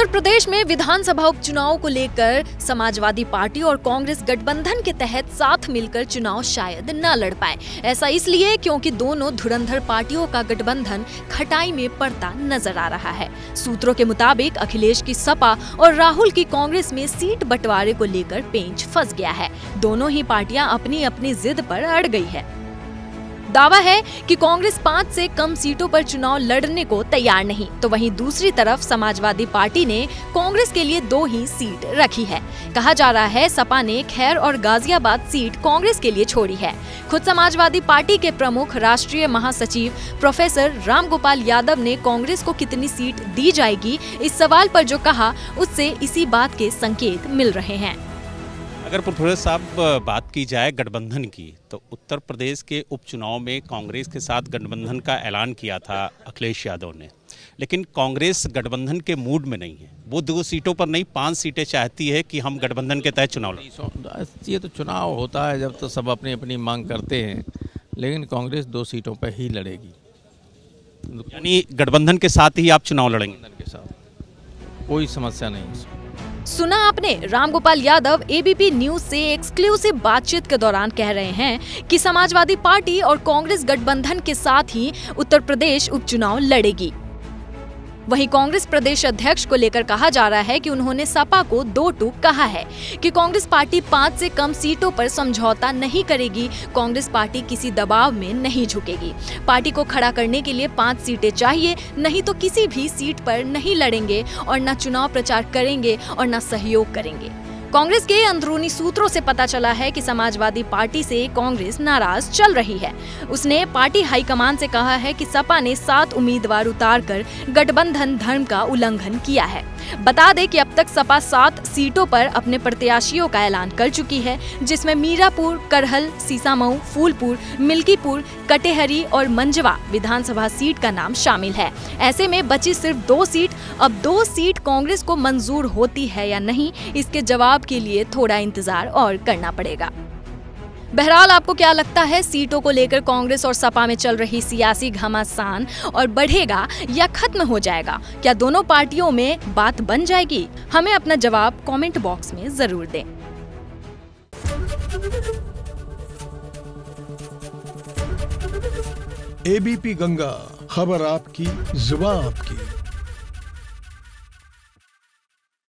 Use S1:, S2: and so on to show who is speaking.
S1: उत्तर प्रदेश में विधानसभा उपचुनाव को लेकर समाजवादी पार्टी और कांग्रेस गठबंधन के तहत साथ मिलकर चुनाव शायद न लड़ पाए। ऐसा इसलिए क्योंकि दोनों धुरंधर पार्टियों का गठबंधन खटाई में पड़ता नजर आ रहा है। सूत्रों के मुताबिक अखिलेश की सपा और राहुल की कांग्रेस में सीट बंटवारे को लेकर पेंच फंस गया है। दोनों ही पार्टियां अपनी अपनी जिद पर अड़ गई है। दावा है कि कांग्रेस 5 से कम सीटों पर चुनाव लड़ने को तैयार नहीं, तो वहीं दूसरी तरफ समाजवादी पार्टी ने कांग्रेस के लिए 2 ही सीट रखी है। कहा जा रहा है सपा ने खैर और गाजियाबाद सीट कांग्रेस के लिए छोड़ी है। खुद समाजवादी पार्टी के प्रमुख राष्ट्रीय महासचिव प्रोफेसर रामगोपाल यादव ने कांग्रेस को कितनी सीट दी जाएगी इस सवाल पर जो कहा, उससे इसी बात के संकेत मिल रहे हैं।
S2: अगर प्रोफेसर साहब बात की जाए गठबंधन की, तो उत्तर प्रदेश के उपचुनाव में कांग्रेस के साथ गठबंधन का ऐलान किया था अखिलेश यादव ने, लेकिन कांग्रेस गठबंधन के मूड में नहीं है। वो 2 सीटों पर नहीं 5 सीटें चाहती है कि हम गठबंधन के तहत चुनाव लड़ें।
S3: ये तो चुनाव होता है जब तो सब अपनी अपनी मांग करते हैं, लेकिन कांग्रेस 2 सीटों पर ही लड़ेगी।
S2: यानी गठबंधन के साथ ही आप चुनाव लड़ेंगे?
S3: गठबंधन के साथ कोई समस्या नहीं।
S1: सुना आपने, रामगोपाल यादव एबीपी न्यूज से एक्सक्लूसिव बातचीत के दौरान कह रहे हैं कि समाजवादी पार्टी और कांग्रेस गठबंधन के साथ ही उत्तर प्रदेश उपचुनाव लड़ेगी। वहीं कांग्रेस प्रदेश अध्यक्ष को लेकर कहा जा रहा है कि उन्होंने सपा को 2 टूक कहा है कि कांग्रेस पार्टी 5 से कम सीटों पर समझौता नहीं करेगी। कांग्रेस पार्टी किसी दबाव में नहीं झुकेगी। पार्टी को खड़ा करने के लिए 5 सीटें चाहिए, नहीं तो किसी भी सीट पर नहीं लड़ेंगे और न चुनाव प्रचार करेंगे और न सहयोग करेंगे। कांग्रेस के अंदरूनी सूत्रों से पता चला है कि समाजवादी पार्टी से कांग्रेस नाराज चल रही है। उसने पार्टी हाईकमान से कहा है कि सपा ने 7 उम्मीदवार उतारकर गठबंधन धर्म का उल्लंघन किया है। बता दें कि अब तक सपा 7 सीटों पर अपने प्रत्याशियों का ऐलान कर चुकी है, जिसमें मीरापुर, करहल, सीसामऊ, फूलपुर, मिल्कीपुर, कटेहरी और मंजवा विधानसभा सीट का नाम शामिल है। ऐसे में बची सिर्फ 2 सीट। अब 2 सीट कांग्रेस को मंजूर होती है या नहीं, इसके जवाब के लिए थोड़ा इंतजार और करना पड़ेगा। बहरहाल आपको क्या लगता है, सीटों को लेकर कांग्रेस और सपा में चल रही सियासी घमासान और बढ़ेगा या खत्म हो जाएगा? क्या दोनों पार्टियों में बात बन जाएगी? हमें अपना जवाब कमेंट बॉक्स में जरूर दें।
S4: एबीपी गंगा, खबर आपकी, जुबान आपकी।